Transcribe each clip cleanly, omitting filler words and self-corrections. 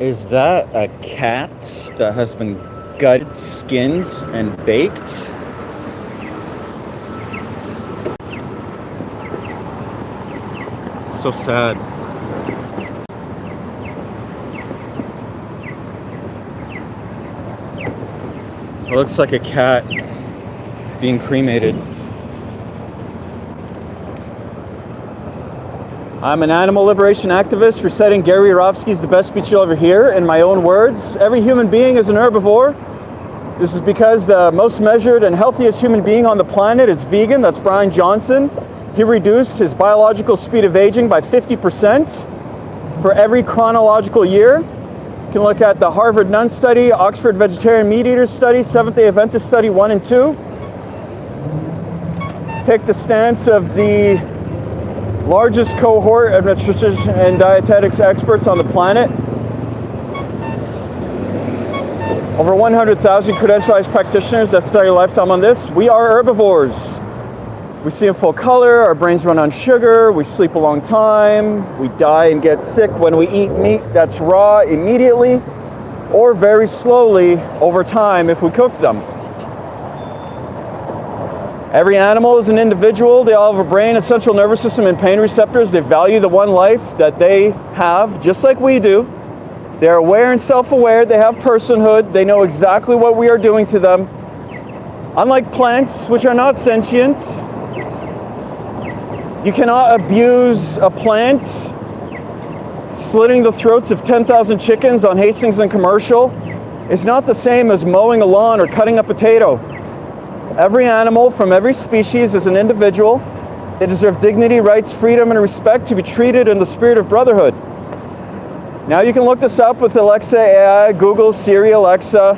Is that a cat that has been gutted, skinned, and baked? It's so sad. It looks like a cat being cremated. I'm an animal liberation activist reciting Yourofsky's The Best Speech You'll Ever Hear in my own words. Every human being is an herbivore. This is because the most measured and healthiest human being on the planet is vegan. That's Brian Johnson. He reduced his biological speed of aging by 50% for every chronological year. You can look at the Harvard Nun study, Oxford Vegetarian Meat Eaters study, Seventh-day Adventist study 1 and 2. Take the stance of the largest cohort of nutrition and dietetics experts on the planet. Over 100,000 credentialized practitioners that study a lifetime on this. We are herbivores. We see in full color, our brains run on sugar, we sleep a long time, we die and get sick when we eat meat that's raw immediately or very slowly over time if we cook them. Every animal is an individual. They all have a brain, a central nervous system, and pain receptors. They value the one life that they have, just like we do. They're aware and self-aware. They have personhood. They know exactly what we are doing to them. Unlike plants, which are not sentient, you cannot abuse a plant. Slitting the throats of 10,000 chickens on Hastings and Commercial is not the same as mowing a lawn or cutting a potato. Every animal from every species is an individual. They deserve dignity, rights, freedom, and respect to be treated in the spirit of brotherhood. Now you can look this up with Alexa AI, Google, Siri, Alexa.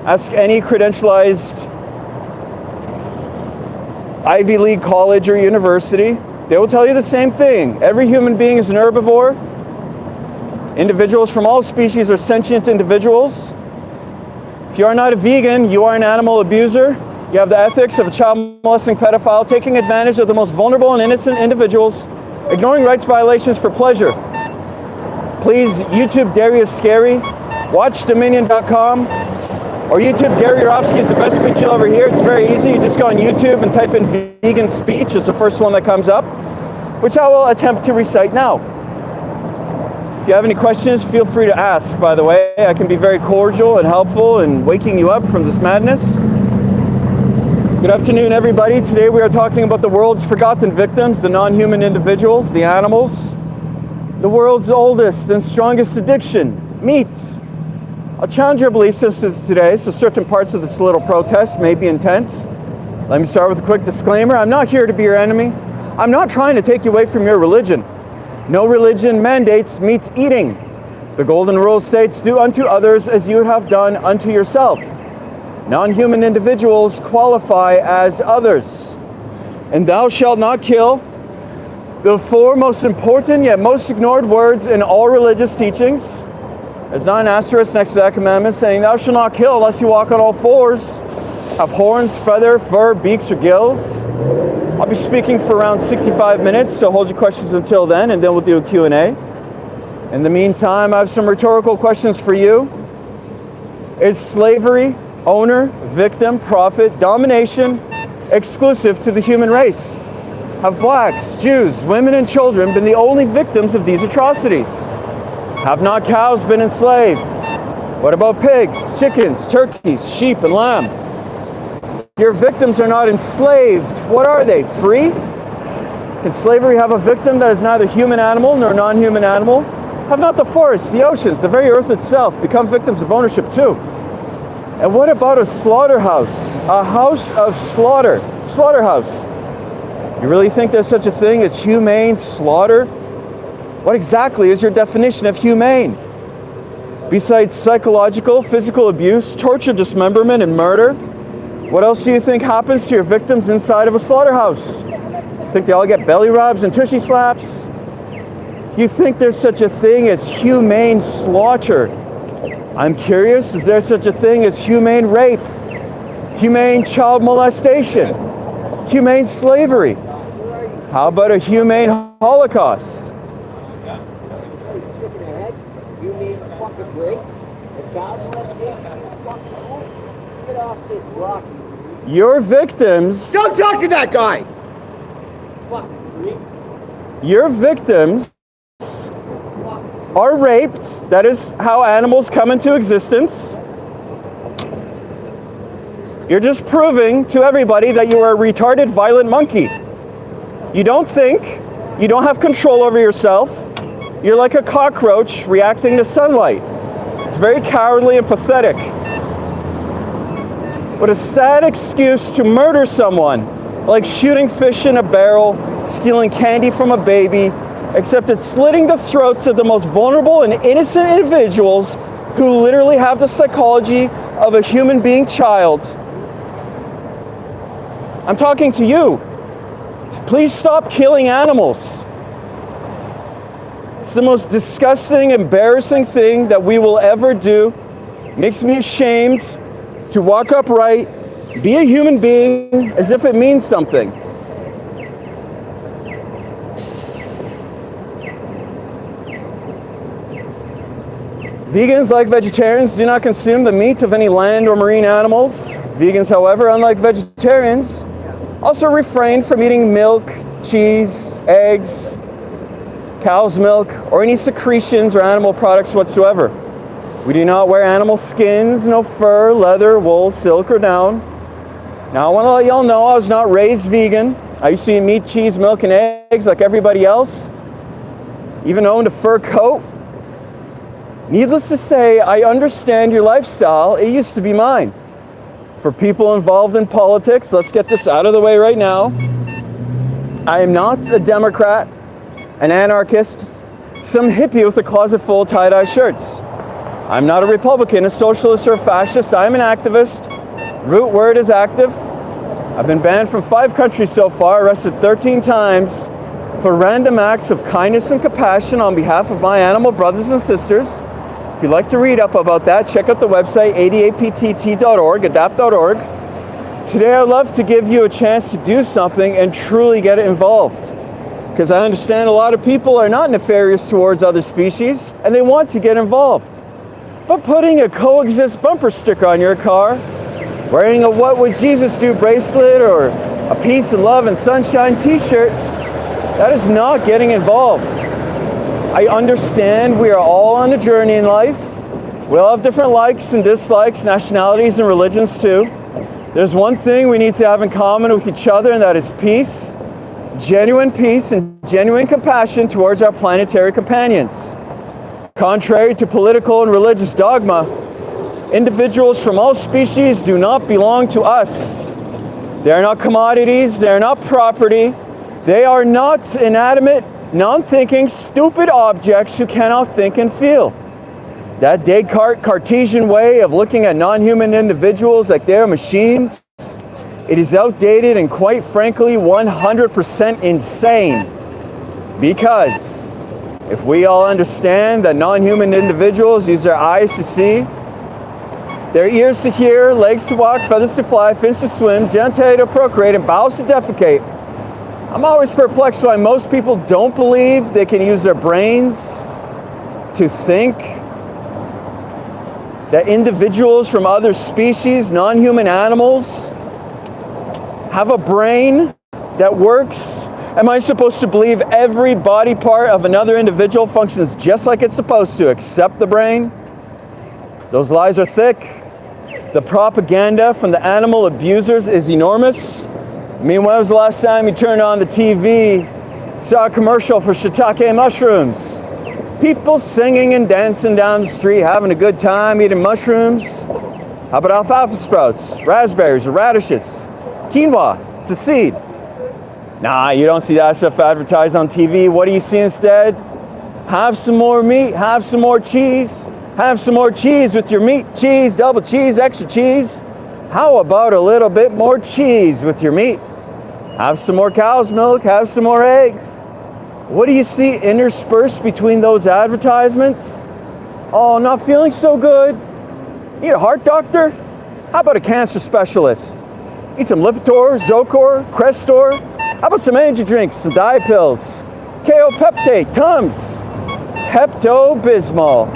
Ask any credentialized Ivy League college or university. They will tell you the same thing. Every human being is an herbivore. Individuals from all species are sentient individuals. If you are not a vegan, you are an animal abuser. You have the ethics of a child molesting pedophile taking advantage of the most vulnerable and innocent individuals, ignoring rights violations for pleasure. Please YouTube Darius Scary, watch Dominion.com, or YouTube Yourofsky's The Best Speech You'll Ever Hear. It's very easy. You just go on YouTube and type in vegan speech. It's the first one that comes up, which I will attempt to recite now. If you have any questions, feel free to ask, by the way. I can be very cordial and helpful in waking you up from this madness. Good afternoon, everybody. Today we are talking about the world's forgotten victims, the non-human individuals, the animals. The world's oldest and strongest addiction, meat. I'll challenge your belief systems today, so certain parts of this little protest may be intense. Let me start with a quick disclaimer. I'm not here to be your enemy. I'm not trying to take you away from your religion. No religion mandates meat eating. The golden rule states, do unto others as you have done unto yourself. Non-human individuals qualify as others. And thou shalt not kill. The four most important yet most ignored words in all religious teachings. There's not an asterisk next to that commandment saying thou shalt not kill unless you walk on all fours, have horns, feather, fur, beaks, or gills. I'll be speaking for around 65 minutes, so hold your questions until then, and then we'll do a Q&A. In the meantime, I have some rhetorical questions for you. Is slavery, owner, victim, profit, domination exclusive to the human race? Have blacks, Jews, women, and children been the only victims of these atrocities? Have not cows been enslaved? What about pigs, chickens, turkeys, sheep, and lamb? If your victims are not enslaved, what are they? Free? Can slavery have a victim that is neither human animal nor non-human animal? Have not the forests, the oceans, the very earth itself become victims of ownership too? And what about a slaughterhouse? A house of slaughter. Slaughterhouse. You really think there's such a thing as humane slaughter? What exactly is your definition of humane? Besides psychological, physical abuse, torture, dismemberment, and murder, what else do you think happens to your victims inside of a slaughterhouse? Think they all get belly rubs and tushy slaps? Do you think there's such a thing as humane slaughter? I'm curious, is there such a thing as humane rape, humane child molestation, humane slavery? How about a humane Holocaust? You need a fucking break. The cows must be fucking home. Get off this rock. Your victims... Don't talk to that guy! Fucking freak. Your victims are raped. That is how animals come into existence. You're just proving to everybody that you are a retarded, violent monkey. You don't think, you don't have control over yourself. You're like a cockroach reacting to sunlight. It's very cowardly and pathetic. What a sad excuse to murder someone, like shooting fish in a barrel, stealing candy from a baby, except it's slitting the throats of the most vulnerable and innocent individuals who literally have the psychology of a human being child. I'm talking to you. Please stop killing animals. It's the most disgusting, embarrassing thing that we will ever do. Makes me ashamed to walk upright, be a human being as if it means something. Vegans, like vegetarians, do not consume the meat of any land or marine animals. Vegans, however, unlike vegetarians, also refrain from eating milk, cheese, eggs, cow's milk, or any secretions or animal products whatsoever. We do not wear animal skins, no fur, leather, wool, silk, or down. Now, I want to let y'all know I was not raised vegan. I used to eat meat, cheese, milk, and eggs like everybody else. Even owned a fur coat. Needless to say, I understand your lifestyle. It used to be mine. For people involved in politics, let's get this out of the way right now. I am not a Democrat, an anarchist, some hippie with a closet full of tie-dye shirts. I'm not a Republican, a socialist, or a fascist. I'm an activist. Root word is active. I've been banned from 5 countries so far, arrested 13 times for random acts of kindness and compassion on behalf of my animal brothers and sisters. If you'd like to read up about that, check out the website 88ptt.org, adapt.org. Today I'd love to give you a chance to do something and truly get involved. Because I understand a lot of people are not nefarious towards other species and they want to get involved. But putting a coexist bumper sticker on your car, wearing a What Would Jesus Do bracelet, or a peace and love and sunshine t-shirt, that is not getting involved. I understand we are all on a journey in life. We all have different likes and dislikes, nationalities and religions too. There's one thing we need to have in common with each other, and that is peace, genuine peace and genuine compassion towards our planetary companions. Contrary to political and religious dogma, individuals from all species do not belong to us. They are not commodities, they are not property, they are not inanimate, non-thinking, stupid objects who cannot think and feel. That Descartes Cartesian way of looking at non-human individuals like they're machines, it is outdated and quite frankly 100% insane. Because if we all understand that non-human individuals use their eyes to see, their ears to hear, legs to walk, feathers to fly, fins to swim, genitalia to procreate, and bowels to defecate, I'm always perplexed why most people don't believe they can use their brains to think. That individuals from other species, non-human animals, have a brain that works. Am I supposed to believe every body part of another individual functions just like it's supposed to, except the brain? Those lies are thick. The propaganda from the animal abusers is enormous. I mean, when was the last time you turned on the TV, saw a commercial for shiitake mushrooms? People singing and dancing down the street, having a good time, eating mushrooms. How about alfalfa sprouts, raspberries, or radishes? Quinoa, it's a seed. Nah, you don't see that stuff advertised on TV. What do you see instead? Have some more meat, have some more cheese. Have some more cheese with your meat, cheese, double cheese, extra cheese. How about a little bit more cheese with your meat? Have some more cow's milk, have some more eggs. What do you see interspersed between those advertisements? Oh, not feeling so good. Need a heart doctor? How about a cancer specialist? Need some Lipitor, Zocor, Crestor? How about some energy drinks, some diet pills? KO Peptate, Tums, Pepto-Bismol.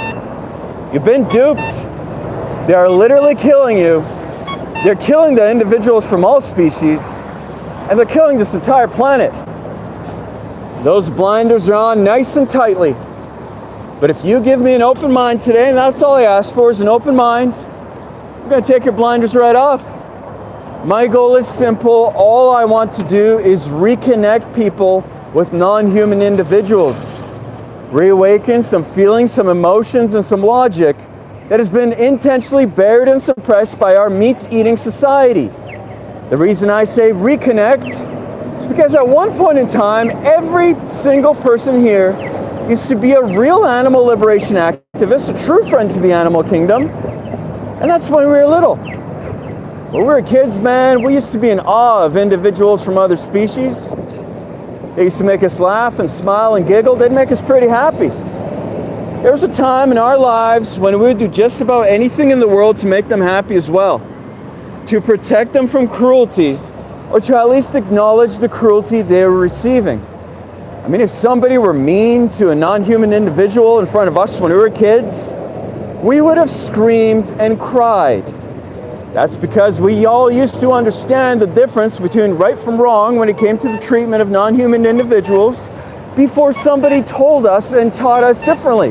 You've been duped. They are literally killing you. They're killing the individuals from all species, and they're killing this entire planet. Those blinders are on nice and tightly. But if you give me an open mind today, and that's all I ask for is an open mind, I'm going to take your blinders right off. My goal is simple. All I want to do is reconnect people with non-human individuals. Reawaken some feelings, some emotions, and some logic that has been intentionally buried and suppressed by our meat-eating society. The reason I say reconnect is because at one point in time, every single person here used to be a real animal liberation activist, a true friend to the animal kingdom, and that's when we were little. When we were kids, man, we used to be in awe of individuals from other species. They used to make us laugh and smile and giggle. They'd make us pretty happy. There was a time in our lives when we would do just about anything in the world to make them happy as well, to protect them from cruelty, or to at least acknowledge the cruelty they were receiving. I mean, if somebody were mean to a non-human individual in front of us when we were kids, we would have screamed and cried. That's because we all used to understand the difference between right from wrong when it came to the treatment of non-human individuals before somebody told us and taught us differently.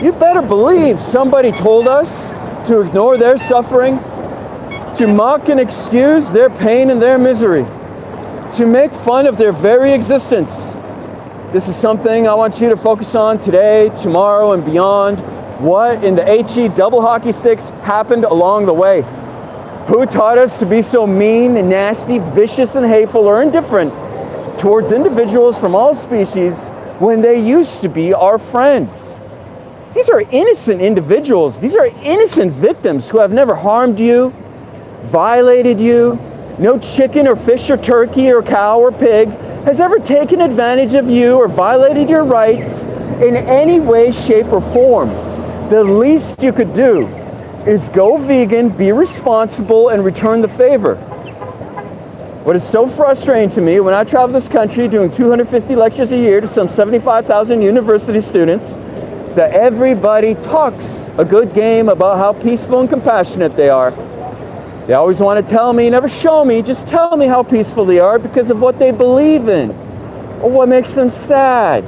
You better believe somebody told us to ignore their suffering, to mock and excuse their pain and their misery, to make fun of their very existence. This is something I want you to focus on today, tomorrow, and beyond. What in the HE double hockey sticks happened along the way? Who taught us to be so mean and nasty, vicious and hateful or indifferent towards individuals from all species when they used to be our friends? These are innocent individuals. These are innocent victims who have never harmed you, violated you. No chicken or fish or turkey or cow or pig has ever taken advantage of you or violated your rights in any way, shape, or form. The least you could do is go vegan, be responsible, and return the favor. What is so frustrating to me when I travel this country doing 250 lectures a year to some 75,000 university students is that everybody talks a good game about how peaceful and compassionate they are. They always want to tell me, never show me, just tell me how peaceful they are because of what they believe in or what makes them sad.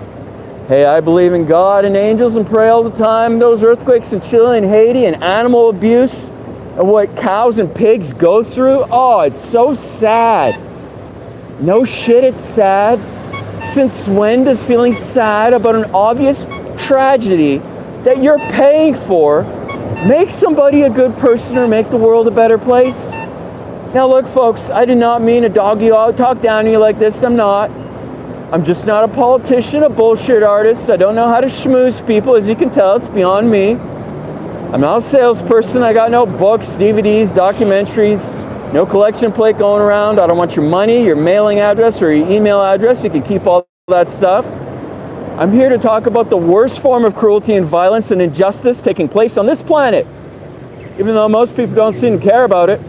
Hey, I believe in God and angels and pray all the time. Those earthquakes in Chile and Haiti and animal abuse and what cows and pigs go through, oh, it's so sad. No shit, it's sad. Since when does feeling sad about an obvious tragedy that you're paying for make somebody a good person or make the world a better place? Now look, folks, I do not mean to dog you out, talk down to you like this. I'm not. I'm just not a politician, a bullshit artist. I don't know how to schmooze people. As you can tell, it's beyond me. I'm not a salesperson. I got no books, DVDs, documentaries, no collection plate going around. I don't want your money, your mailing address, or your email address. You can keep all that stuff. I'm here to talk about the worst form of cruelty and violence and injustice taking place on this planet, even though most people don't seem to care about it.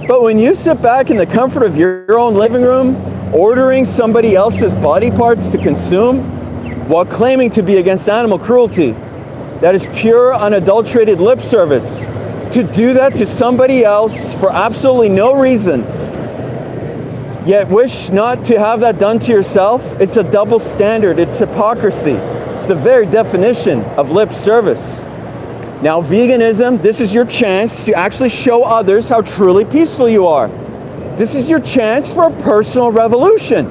But when you sit back in the comfort of your own living room, ordering somebody else's body parts to consume while claiming to be against animal cruelty, that is pure, unadulterated lip service. To do that to somebody else for absolutely no reason, yet wish not to have that done to yourself, it's a double standard, it's hypocrisy. It's the very definition of lip service. Now, veganism, this is your chance to actually show others how truly peaceful you are. This is your chance for a personal revolution,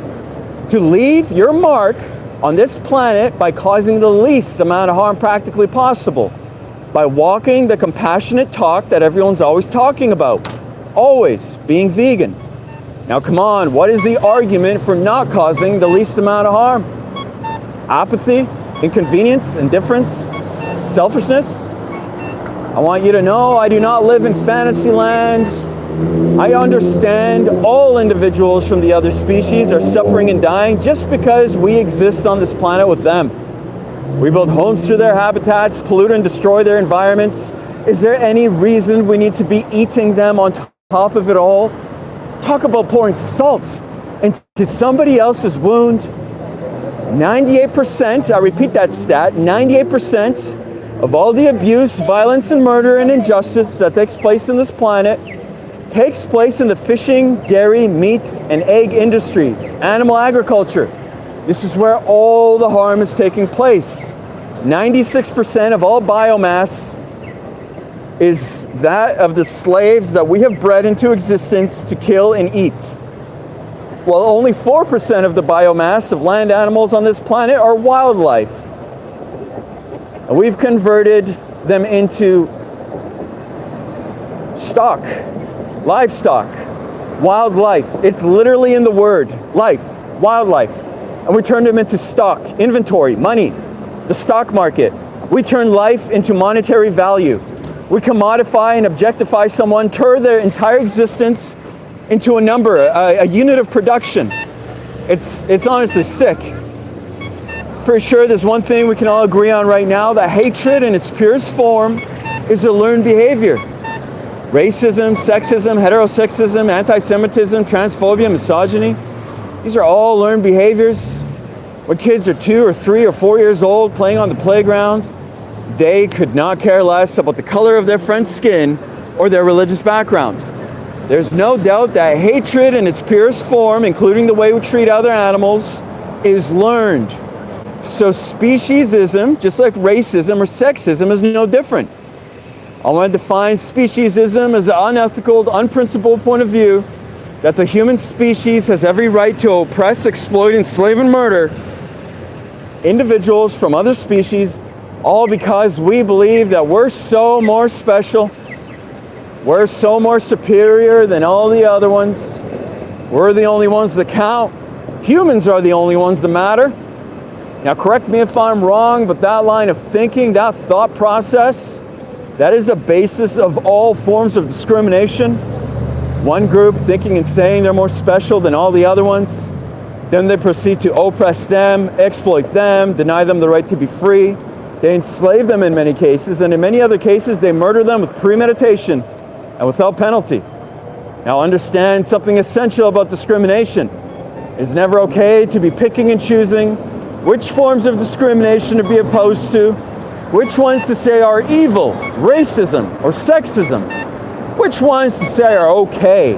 to leave your mark on this planet by causing the least amount of harm practically possible, by walking the compassionate talk that everyone's always talking about, always being vegan. Now come on, what is the argument for not causing the least amount of harm? Apathy, inconvenience, indifference, selfishness? I want you to know I do not live in fantasy land. I understand all individuals from the other species are suffering and dying just because we exist on this planet with them. We build homes through their habitats, pollute and destroy their environments. Is there any reason we need to be eating them on top of it all? Talk about pouring salt into somebody else's wound. 98%, I repeat that stat, 98% of all the abuse, violence, and murder and injustice that takes place in this planet takes place in the fishing, dairy, meat, and egg industries, animal agriculture. This is where all the harm is taking place. 96% of all biomass is that of the slaves that we have bred into existence to kill and eat. While only 4% of the biomass of land animals on this planet are wildlife. And we've converted them into stock, livestock, wildlife. It's literally in the word, life, wildlife. And we turned them into stock, inventory, money, the stock market. We turn life into monetary value. We commodify and objectify someone, turn their entire existence into a number, a unit of production. It's honestly sick. Pretty sure there's one thing we can all agree on right now, that hatred in its purest form is a learned behavior. Racism, sexism, heterosexism, anti-Semitism, transphobia, misogyny, these are all learned behaviors. When kids are 2 or 3 or 4 years old playing on the playground, they could not care less about the color of their friend's skin or their religious background. There's no doubt that hatred in its purest form, including the way we treat other animals, is learned. So speciesism, just like racism or sexism, is no different. I want to define speciesism as an unethical, unprincipled point of view that the human species has every right to oppress, exploit, enslave, and murder individuals from other species, all because we believe that we're so more special, we're so more superior than all the other ones, we're the only ones that count, humans are the only ones that matter. Now correct me if I'm wrong, but that line of thinking, that thought process, that is the basis of all forms of discrimination. One group thinking and saying they're more special than all the other ones, then they proceed to oppress them, exploit them, deny them the right to be free. They enslave them in many cases, and in many other cases, they murder them with premeditation and without penalty. Now understand something essential about discrimination. It's never okay to be picking and choosing which forms of discrimination to be opposed to, which ones to say are evil, racism, or sexism, which ones to say are okay,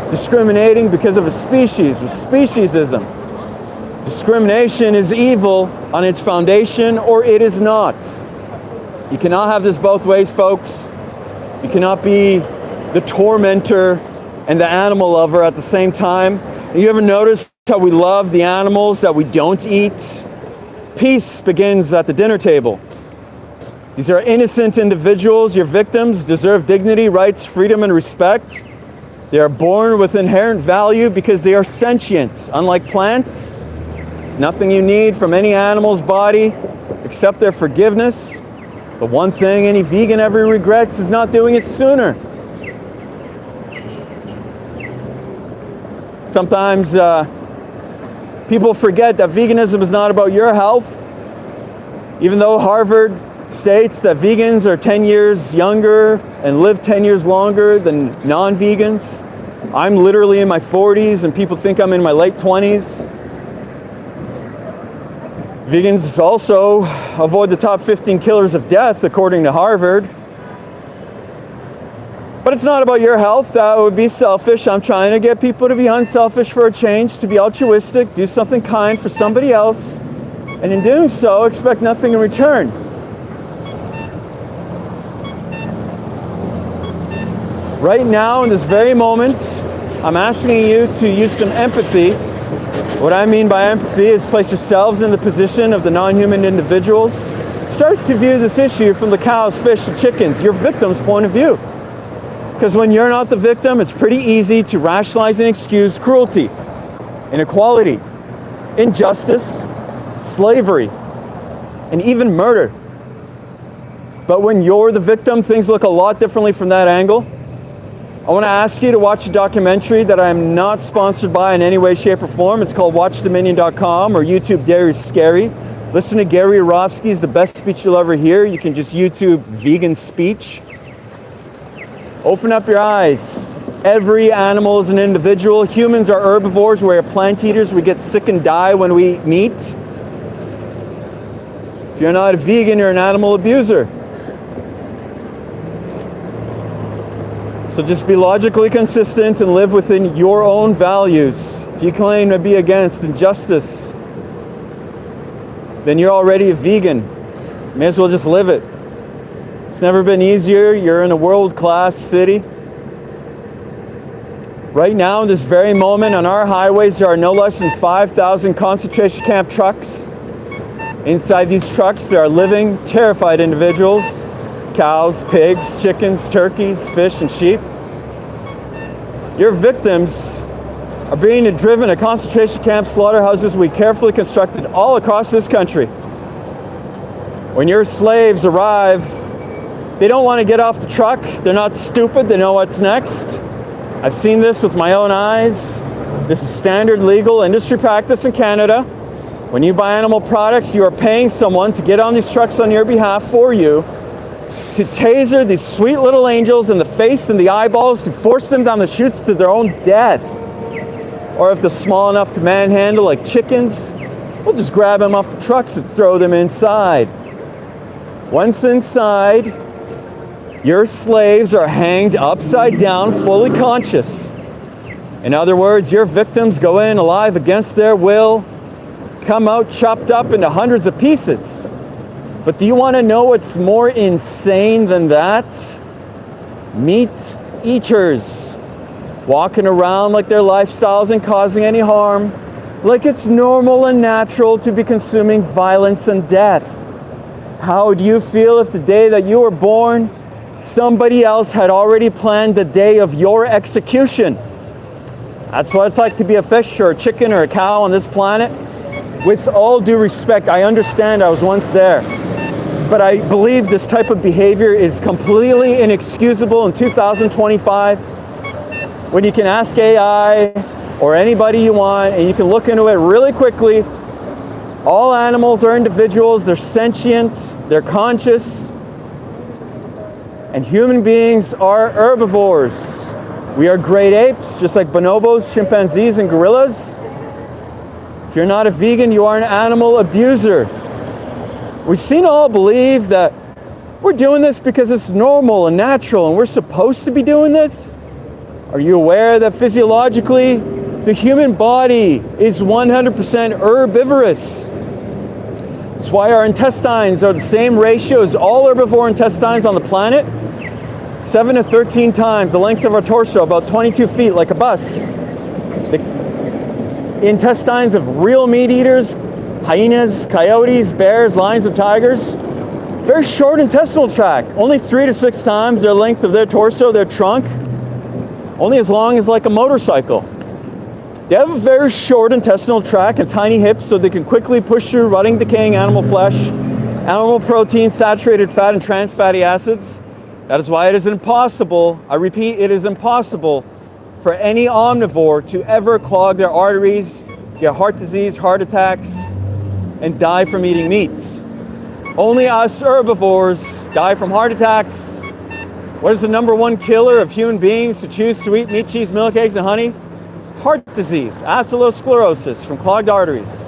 discriminating because of a species with speciesism. Discrimination is evil on its foundation, or it is not. You cannot have this both ways, folks. You cannot be the tormentor and the animal lover at the same time. You ever notice how we love the animals that we don't eat? Peace begins at the dinner table. These are innocent individuals. Your victims deserve dignity, rights, freedom, and respect. They are born with inherent value because they are sentient. Unlike plants, there's nothing you need from any animal's body except their forgiveness. The one thing any vegan ever regrets is not doing it sooner. Sometimes people forget that veganism is not about your health. Even though Harvard states that vegans are 10 years younger and live 10 years longer than non-vegans, I'm literally in my 40s and people think I'm in my late 20s. Vegans also avoid the top 15 killers of death, according to Harvard. But it's not about your health. That would be selfish. I'm trying to get people to be unselfish for a change, to be altruistic, do something kind for somebody else, and in doing so, expect nothing in return. Right now, in this very moment, I'm asking you to use some empathy. What I mean by empathy is place yourselves in the position of the non-human individuals. Start to view this issue from the cows, fish, and chickens, your victim's point of view. Because when you're not the victim, it's pretty easy to rationalize and excuse cruelty, inequality, injustice, slavery, and even murder. But when you're the victim, things look a lot differently from that angle. I want to ask you to watch a documentary that I'm not sponsored by in any way, shape, or form. It's called WatchDominion.com or YouTube Dairy is Scary. Listen to Gary Yourofsky, is the best speech you'll ever hear. You can just YouTube vegan speech. Open up your eyes. Every animal is an individual. Humans are herbivores. We're plant eaters. We get sick and die when we eat meat. If you're not a vegan, you're an animal abuser. So just be logically consistent and live within your own values. If you claim to be against injustice, then you're already a vegan. May as well just live it. It's never been easier. You're in a world-class city. Right now, in this very moment, on our highways, there are no less than 5,000 concentration camp trucks. Inside these trucks, there are living, terrified individuals, cows, pigs, chickens, turkeys, fish, and sheep. Your victims are being driven to concentration camp slaughterhouses we carefully constructed all across this country. When your slaves arrive, they don't want to get off the truck. They're not stupid. They know what's next. I've seen this with my own eyes. This is standard legal industry practice in Canada. When you buy animal products, you are paying someone to get on these trucks on your behalf for you, to taser these sweet little angels in the face and the eyeballs, to force them down the chutes to their own death. Or if they're small enough to manhandle, like chickens, we'll just grab them off the trucks and throw them inside. Once inside, your slaves are hanged upside down, fully conscious. In other words, your victims go in alive against their will, come out chopped up into hundreds of pieces. But do you want to know what's more insane than that? Meat eaters, walking around like their lifestyle isn't causing any harm, like it's normal and natural to be consuming violence and death. How do you feel if the day that you were born, somebody else had already planned the day of your execution? That's what it's like to be a fish or a chicken or a cow on this planet. With all due respect, I understand, I was once there. But I believe this type of behavior is completely inexcusable in 2025, when you can ask AI or anybody you want and you can look into it really quickly. All animals are individuals, they're sentient, they're conscious, and human beings are herbivores. We are great apes, just like bonobos, chimpanzees, and gorillas. If you're not a vegan, you are an animal abuser. We seem to all believe that we're doing this because it's normal and natural and we're supposed to be doing this. Are you aware that physiologically, the human body is 100% herbivorous? That's why our intestines are the same ratio as all herbivore intestines on the planet. 7 to 13 times the length of our torso, about 22 feet, like a bus. The intestines of real meat eaters, hyenas, coyotes, bears, lions, and tigers, very short intestinal tract, only 3 to 6 times the length of their torso, their trunk, only as long as like a motorcycle. They have a very short intestinal tract and tiny hips so they can quickly push through rotting, decaying animal flesh, animal protein, saturated fat, and trans fatty acids. That is why it is impossible, I repeat, it is impossible for any omnivore to ever clog their arteries, get heart disease, heart attacks, and die from eating meats. Only us herbivores die from heart attacks. What is the number one killer of human beings who choose to eat meat, cheese, milk, eggs, and honey? Heart disease, atherosclerosis from clogged arteries.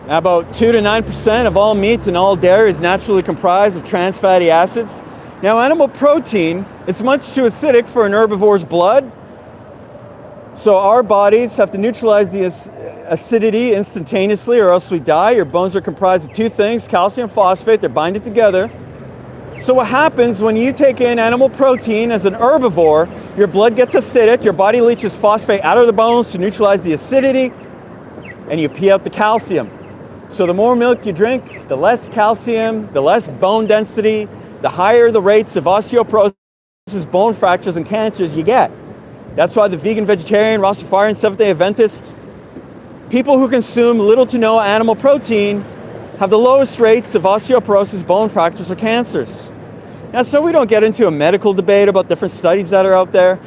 About 2 to 9% of all meat and all dairy is naturally comprised of trans fatty acids. Now, animal protein, it's much too acidic for an herbivore's blood. So our bodies have to neutralize the acidity instantaneously or else we die. Your bones are comprised of 2 things, calcium and phosphate. They're binded together. So what happens when you take in animal protein as an herbivore, your blood gets acidic, your body leaches phosphate out of the bones to neutralize the acidity, and you pee out the calcium. So the more milk you drink, the less calcium, the less bone density, the higher the rates of osteoporosis, bone fractures, and cancers you get. That's why the vegan, vegetarian, Rastafarian, Seventh-day Adventists, people who consume little to no animal protein, have the lowest rates of osteoporosis, bone fractures, or cancers. Now, so we don't get into a medical debate about different studies that are out there.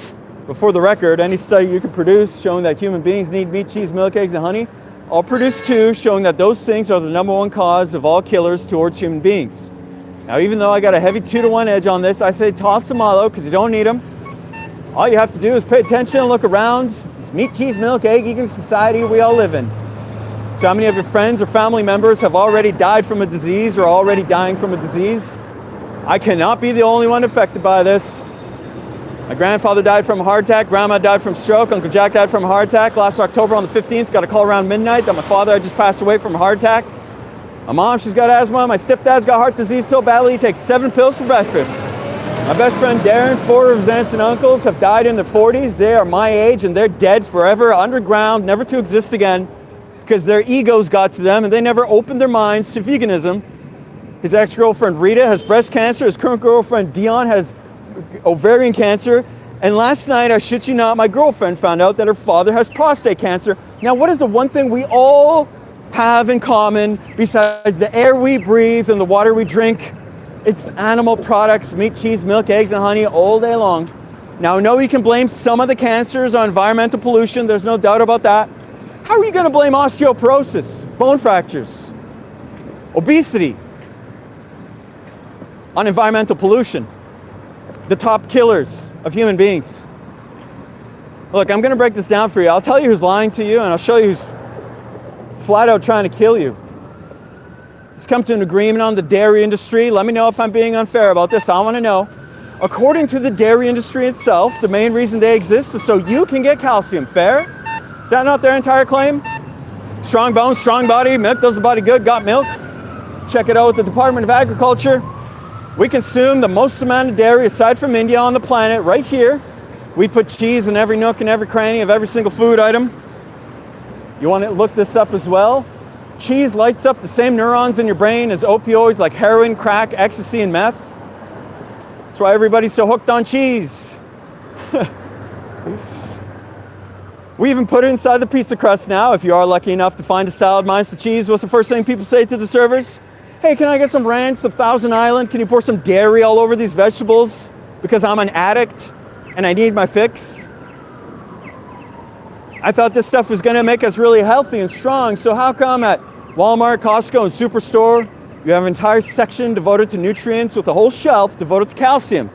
But for the record, any study you can produce showing that human beings need meat, cheese, milk, eggs, and honey, I'll produce 2 showing that those things are the number 1 cause of all killers towards human beings. Now, even though I got a heavy 2 to 1 edge on this, I say toss them all out because you don't need them. All you have to do is pay attention and look around. This meat, cheese, milk, egg eating society we all live in. So how many of your friends or family members have already died from a disease or already dying from a disease? I cannot be the only one affected by this. My grandfather died from a heart attack, grandma died from stroke, Uncle Jack died from a heart attack. Last October on the 15th, got a call around midnight that my father had just passed away from a heart attack. My mom, she's got asthma. My stepdad's got heart disease so badly he takes 7 pills for breakfast. My best friend Darren, 4 of his aunts and uncles have died in their 40s. They are my age and they're dead forever, underground, never to exist again, because their egos got to them and they never opened their minds to veganism. His ex-girlfriend Rita has breast cancer. His current girlfriend Dion has ovarian cancer. And last night, I shit you not, my girlfriend found out that her father has prostate cancer. Now, what is the one thing we all have in common besides the air we breathe and the water we drink? It's animal products, meat, cheese, milk, eggs, and honey all day long. Now, I know you can blame some of the cancers on environmental pollution. There's no doubt about that. How are you going to blame osteoporosis, bone fractures, obesity on environmental pollution? The top killers of human beings. Look, I'm going to break this down for you. I'll tell you who's lying to you, and I'll show you who's flat out trying to kill you. Let's come to an agreement on the dairy industry. Let me know if I'm being unfair about this. I want to know. According to the dairy industry itself, the main reason they exist is so you can get calcium. Fair? Is that not their entire claim? Strong bones, strong body, milk does the body good, got milk. Check it out with the Department of Agriculture. We consume the most amount of dairy aside from India on the planet right here. We put cheese in every nook and every cranny of every single food item. You want to look this up as well? Cheese lights up the same neurons in your brain as opioids like heroin, crack, ecstasy, and meth. That's why everybody's so hooked on cheese. We even put it inside the pizza crust now. If you are lucky enough to find a salad minus the cheese, what's the first thing people say to the servers? Hey, can I get some ranch, some Thousand Island? Can you pour some dairy all over these vegetables? Because I'm an addict and I need my fix. I thought this stuff was gonna make us really healthy and strong, so how come at Walmart, Costco, and Superstore, you have an entire section devoted to nutrients with a whole shelf devoted to calcium?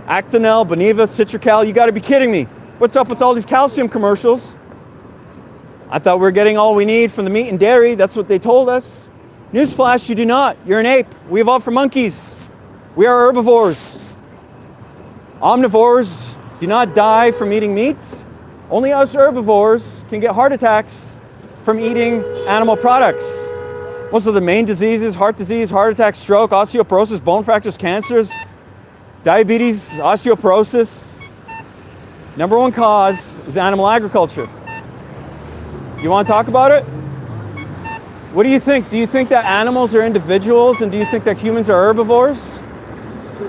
Actonel, Boniva, Citracal, you gotta be kidding me. What's up with all these calcium commercials? I thought we were getting all we need from the meat and dairy. That's what they told us. Newsflash, you do not. You're an ape. We evolved from monkeys. We are herbivores. Omnivores do not die from eating meat. Only us herbivores can get heart attacks from eating animal products. Most of the main diseases, heart disease, heart attack, stroke, osteoporosis, bone fractures, cancers, diabetes, osteoporosis. Number one cause is animal agriculture. You want to talk about it? What do you think? Do you think that animals are individuals, and do you think that humans are herbivores?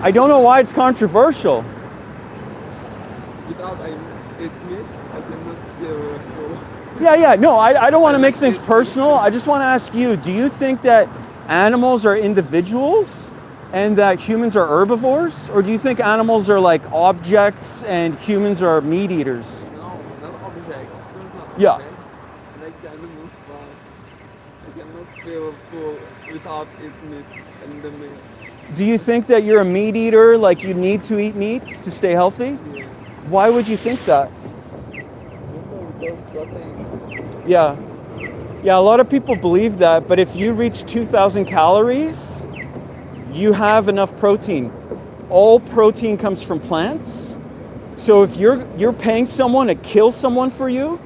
I don't know why it's controversial. Without I eat meat, I cannot feel full. Yeah, no, I don't want to make things personal. I just want to ask you, do you think that animals are individuals and that humans are herbivores? Or do you think animals are like objects and humans are meat eaters? No, not object. Of course not Yeah. object. Like the animals, but I cannot feel full without eating meat and the meat. Do you think that you're a meat eater, like you need to eat meat to stay healthy? Yeah. Why would you think that? Because protein. Yeah, a lot of people believe that, but if you reach 2,000 calories, you have enough protein. All protein comes from plants. So if you're paying someone to kill someone for you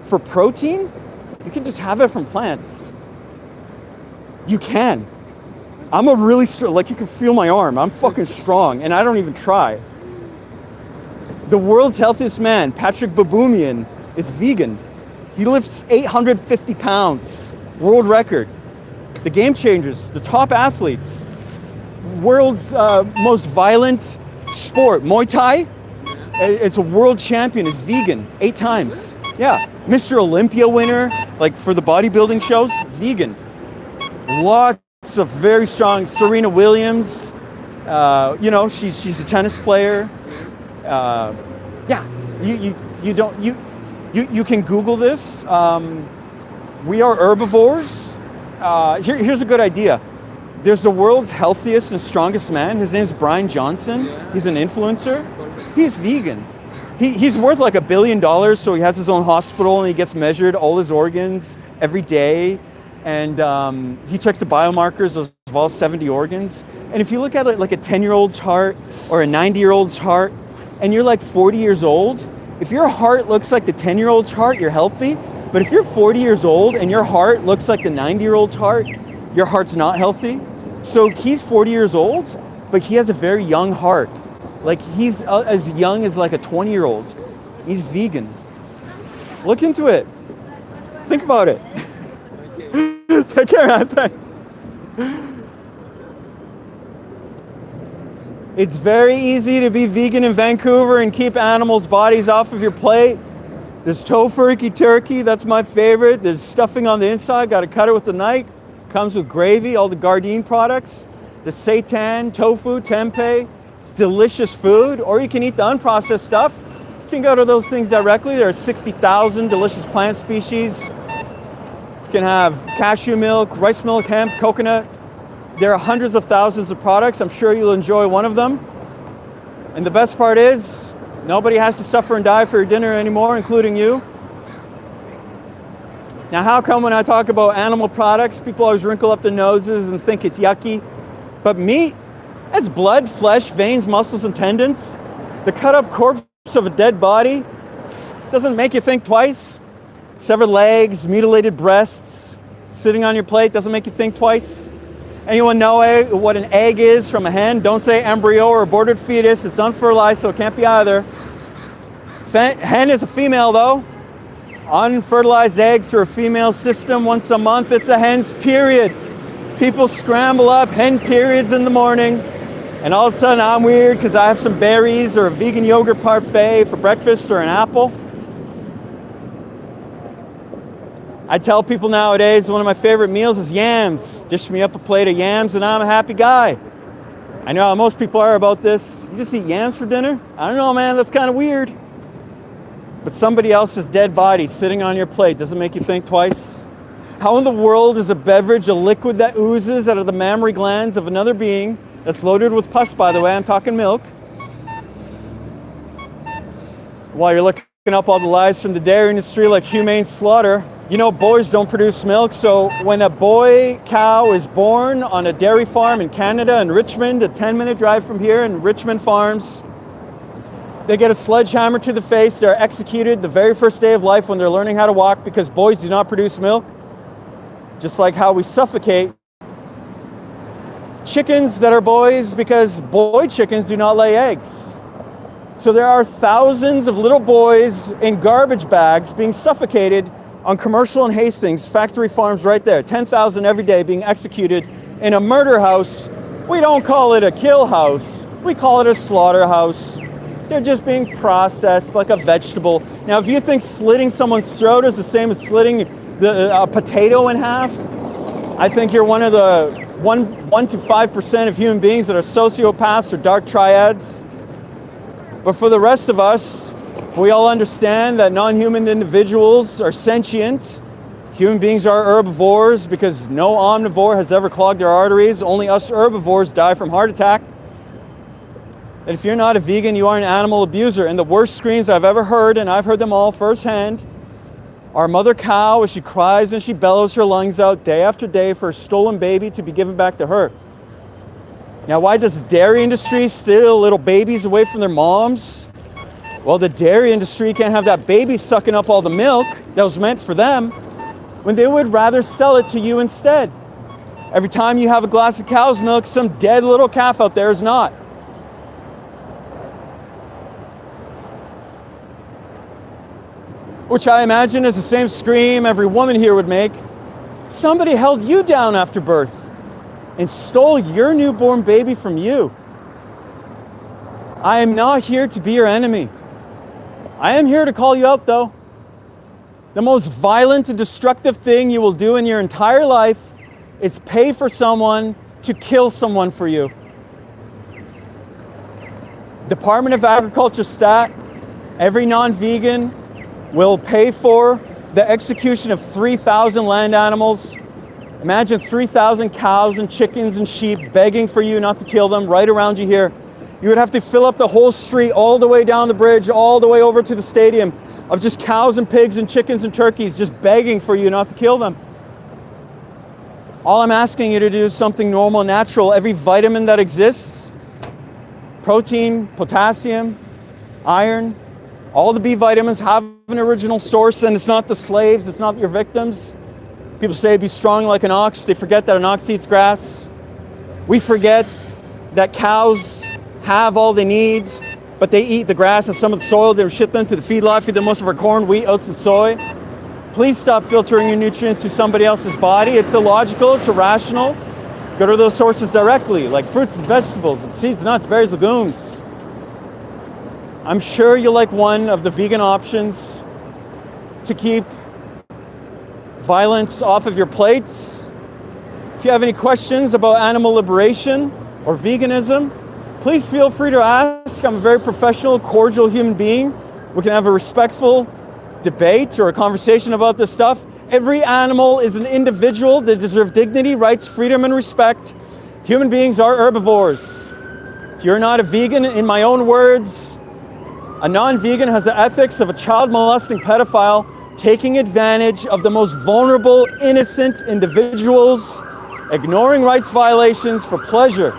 for protein, you can just have it from plants. You can. I'm a really strong, like you can feel my arm. I'm fucking strong and I don't even try. The world's healthiest man, Patrick Baboumian, is vegan. He lifts 850 pounds, world record. The game changers, the top athletes, world's most violent sport, Muay Thai. It's a world champion, is vegan 8 times. Yeah, Mr. Olympia winner, like for the bodybuilding shows, vegan. Lots of very strong, Serena Williams, she's the tennis player. You can Google this. We are herbivores. Here's a good idea. There's the world's healthiest and strongest man. His name's Brian Johnson. He's an influencer. He's vegan. He's worth like $1 billion, so he has his own hospital and he gets measured all his organs every day. And he checks the biomarkers of all 70 organs. And if you look at it like a 10-year-old's heart or a 90-year-old's heart, and you're like 40 years old, if your heart looks like the 10-year-old's heart, you're healthy. But if you're 40 years old and your heart looks like the 90-year-old's heart, your heart's not healthy. So he's 40 years old, but he has a very young heart. Like he's as young as like a 20-year-old. He's vegan. Look into it. Think about it. Take care, man. Thanks. It's very easy to be vegan in Vancouver and keep animals' bodies off of your plate. There's tofurkey turkey, that's my favorite. There's stuffing on the inside, got to cut it with a knife. Comes with gravy, all the Gardein products. The seitan, tofu, tempeh. It's delicious food. Or you can eat the unprocessed stuff. You can go to those things directly. There are 60,000 delicious plant species. You can have cashew milk, rice milk, hemp, coconut. There are hundreds of thousands of products. I'm sure you'll enjoy one of them. And the best part is, nobody has to suffer and die for your dinner anymore, including you. Now, how come when I talk about animal products, people always wrinkle up their noses and think it's yucky? But meat, that's blood, flesh, veins, muscles, and tendons. The cut up corpse of a dead body doesn't make you think twice. Severed legs, mutilated breasts, sitting on your plate doesn't make you think twice. Anyone know what an egg is from a hen? Don't say embryo or aborted fetus. It's unfertilized, so it can't be either. Hen is a female, though. Unfertilized egg through a female system once a month. It's a hen's period. People scramble up hen periods in the morning, and all of a sudden I'm weird because I have some berries or a vegan yogurt parfait for breakfast or an apple. I tell people nowadays one of my favorite meals is yams. Dish me up a plate of yams and I'm a happy guy. I know how most people are about this. You just eat yams for dinner? I don't know, man, that's kind of weird. But somebody else's dead body sitting on your plate doesn't make you think twice. How in the world is a beverage a liquid that oozes out of the mammary glands of another being, that's loaded with pus, by the way, I'm talking milk, while you're looking up all the lies from the dairy industry like humane slaughter? You know, boys don't produce milk, so when a boy cow is born on a dairy farm in Canada, in Richmond, a 10-minute drive from here in Richmond Farms, they get a sledgehammer to the face. They're executed the very first day of life when they're learning how to walk because boys do not produce milk. Just like how we suffocate chickens that are boys because boy chickens do not lay eggs. So there are thousands of little boys in garbage bags being suffocated on Commercial and Hastings, factory farms right there. 10,000 every day being executed in a murder house. We don't call it a kill house. We call it a slaughterhouse. They're just being processed like a vegetable. Now, if you think slitting someone's throat is the same as slitting a potato in half, I think you're one of the 1 to 5% of human beings that are sociopaths or dark triads. But for the rest of us, we all understand that non-human individuals are sentient. Human beings are herbivores because no omnivore has ever clogged their arteries. Only us herbivores die from heart attack. And if you're not a vegan, you are an animal abuser. And the worst screams I've ever heard, and I've heard them all firsthand, are mother cow as she cries and she bellows her lungs out day after day for a stolen baby to be given back to her. Now, why does the dairy industry steal little babies away from their moms? Well, the dairy industry can't have that baby sucking up all the milk that was meant for them when they would rather sell it to you instead. Every time you have a glass of cow's milk, some dead little calf out there is not. Which I imagine is the same scream every woman here would make. Somebody held you down after birth and stole your newborn baby from you. I am not here to be your enemy. I am here to call you out, though. The most violent and destructive thing you will do in your entire life is pay for someone to kill someone for you. Department of Agriculture stat, every non-vegan will pay for the execution of 3,000 land animals. Imagine 3,000 cows and chickens and sheep begging for you not to kill them right around you here. you would have to fill up the whole street all the way down the bridge, all the way over to the stadium of just cows and pigs and chickens and turkeys just begging for you not to kill them. All I'm asking you to do is something normal and natural. Every vitamin that exists, protein, potassium, iron, all the B vitamins have an original source, and it's not the slaves, it's not your victims. People say be strong like an ox. They forget that an ox eats grass. We forget that cows have all they need, but they eat the grass and some of the soil. They ship them to the feedlot, feed them most of our corn, wheat, oats, and soy. Please stop filtering your nutrients to somebody else's body. It's illogical, it's irrational. Go to those sources directly, like fruits and vegetables, and seeds, nuts, berries, legumes. I'm sure you'll like one of the vegan options to keep violence off of your plates. If you have any questions about animal liberation or veganism, please feel free to ask. I'm a very professional, cordial human being. We can have a respectful debate or a conversation about this stuff. Every animal is an individual. They deserve dignity, rights, freedom, and respect. Human beings are herbivores. If you're not a vegan, in my own words, a non-vegan has the ethics of a child molesting pedophile taking advantage of the most vulnerable, innocent individuals, ignoring rights violations for pleasure.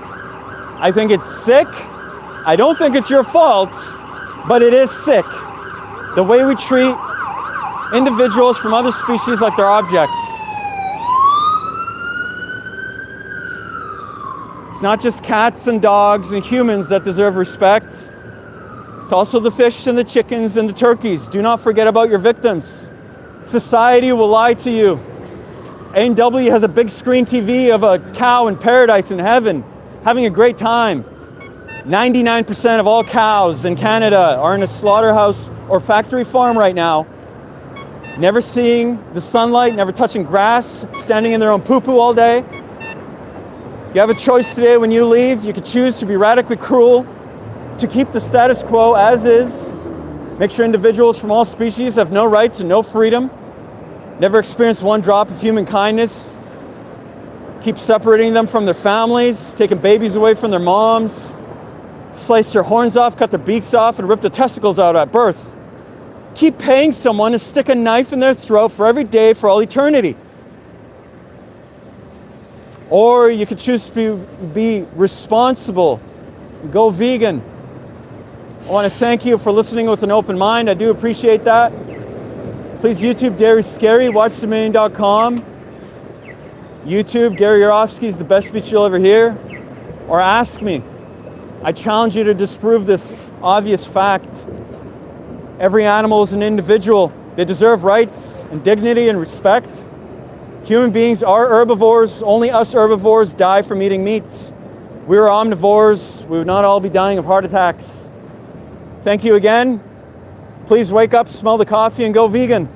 I think it's sick. I don't think it's your fault, but it is sick. The way we treat individuals from other species like they're objects. It's not just cats and dogs and humans that deserve respect. It's also the fish and the chickens and the turkeys. Do not forget about your victims. Society will lie to you. A&W has a big screen TV of a cow in paradise in heaven, having a great time. 99% of all cows in Canada are in a slaughterhouse or factory farm right now, never seeing the sunlight, never touching grass, standing in their own poo-poo all day. You have a choice today when you leave. You could choose to be radically cruel, to keep the status quo as is, make sure individuals from all species have no rights and no freedom, never experience one drop of human kindness, keep separating them from their families, taking babies away from their moms, slice their horns off, cut their beaks off, and rip their testicles out at birth. Keep paying someone to stick a knife in their throat for every day for all eternity. Or you could choose to be responsible, go vegan. I want to thank you for listening with an open mind. I do appreciate that. Please YouTube Dairy Scary, watchthemillion.com. YouTube, Gary Yourofsky is the best speech you'll ever hear. Or ask me. I challenge you to disprove this obvious fact. Every animal is an individual. They deserve rights and dignity and respect. Human beings are herbivores. Only us herbivores die from eating meat. We are omnivores. We would not all be dying of heart attacks. Thank you again. Please wake up, smell the coffee, and go vegan.